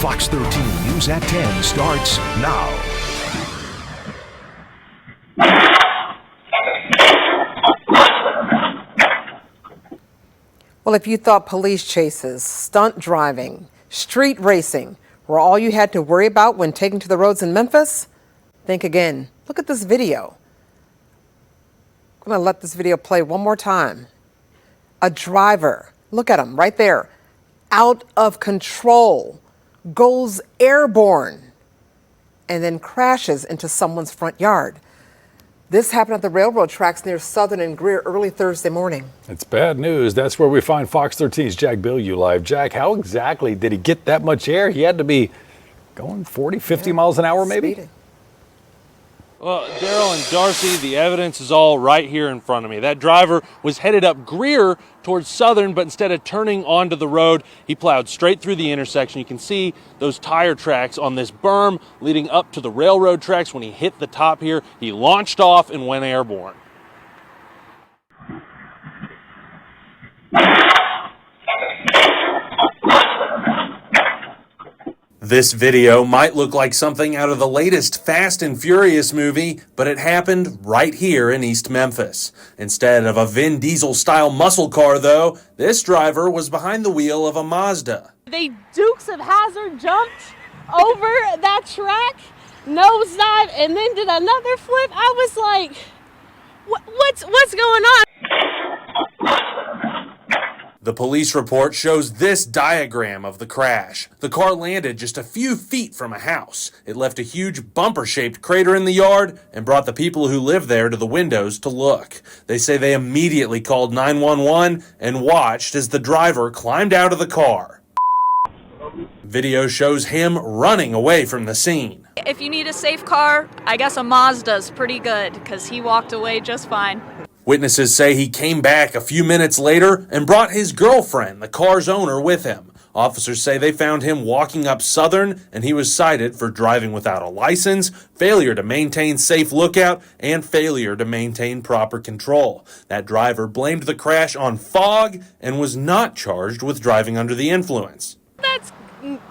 Fox 13 News at 10 starts now. Well, if you thought police chases, stunt driving, street racing were all you had to worry about when taking to the roads in Memphis, think again. Look at this video. I'm going to let this video play one more time. A driver, look at him right there, out of control, goes airborne, and then crashes into someone's front yard. This happened at the railroad tracks near Southern and Greer early Thursday morning. It's bad news. That's where we find Fox 13's Jack Bilyeu live. Jack, how exactly did he get that much air? He had to be going 40, 50 miles an hour maybe? Speeding. Well, Daryl and Darcy, the evidence is all right here in front of me. That driver was headed up Greer towards Southern, but instead of turning onto the road, he plowed straight through the intersection. You can see those tire tracks on this berm leading up to the railroad tracks. When he hit the top here, he launched off and went airborne. This video might look like something out of the latest Fast and Furious movie, but it happened right here in East Memphis. Instead of a Vin Diesel-style muscle car, though, this driver was behind the wheel of a Mazda. They Dukes of Hazzard jumped over that track, nosedive, and then did another flip. I was like, what's going on? The police report shows this diagram of the crash. The car landed just a few feet from a house. It left a huge bumper-shaped crater in the yard and brought the people who live there to the windows to look. They say they immediately called 911 and watched as the driver climbed out of the car. Video shows him running away from the scene. If you need a safe car, I guess a Mazda's pretty good because he walked away just fine. Witnesses say he came back a few minutes later and brought his girlfriend, the car's owner, with him. Officers say they found him walking up Southern, and he was cited for driving without a license, failure to maintain safe lookout, and failure to maintain proper control. That driver blamed the crash on fog and was not charged with driving under the influence. That's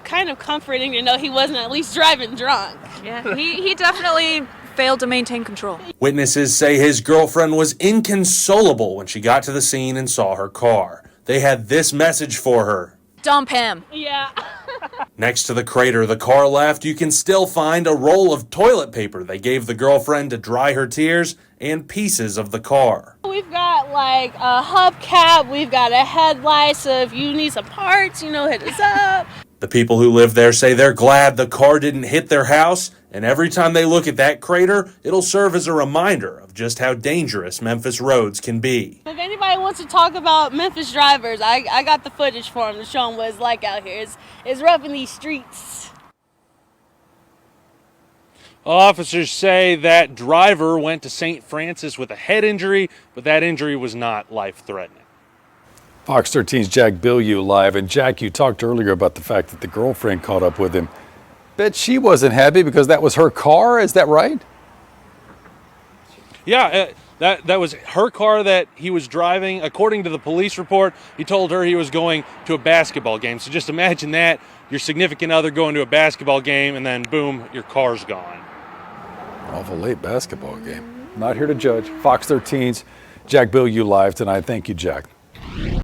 kind of comforting to know he wasn't at least driving drunk. Yeah, he definitely failed to maintain control. Witnesses say his girlfriend was inconsolable when she got to the scene and saw her car. They had this message for her. Dump him. Yeah. Next to the crater the car left, you can still find a roll of toilet paper they gave the girlfriend to dry her tears and pieces of the car. We've got like a hubcap, we've got a headlight, so if you need some parts, hit us up. The people who live there say they're glad the car didn't hit their house, and every time they look at that crater, it'll serve as a reminder of just how dangerous Memphis roads can be. If anybody wants to talk about Memphis drivers, I got the footage for them to show them what it's like out here. It's rough in these streets. Officers say that driver went to St. Francis with a head injury, but that injury was not life-threatening. Fox 13's Jack Bilyeu live. And Jack, you talked earlier about the fact that the girlfriend caught up with him. Bet she wasn't happy because that was her car. Is that right? Yeah, that was her car that he was driving. According to the police report, he told her he was going to a basketball game. So just imagine that, your significant other going to a basketball game, and then boom, your car's gone. Awful late basketball game. Not here to judge. Fox 13's Jack Bilyeu live tonight. Thank you, Jack.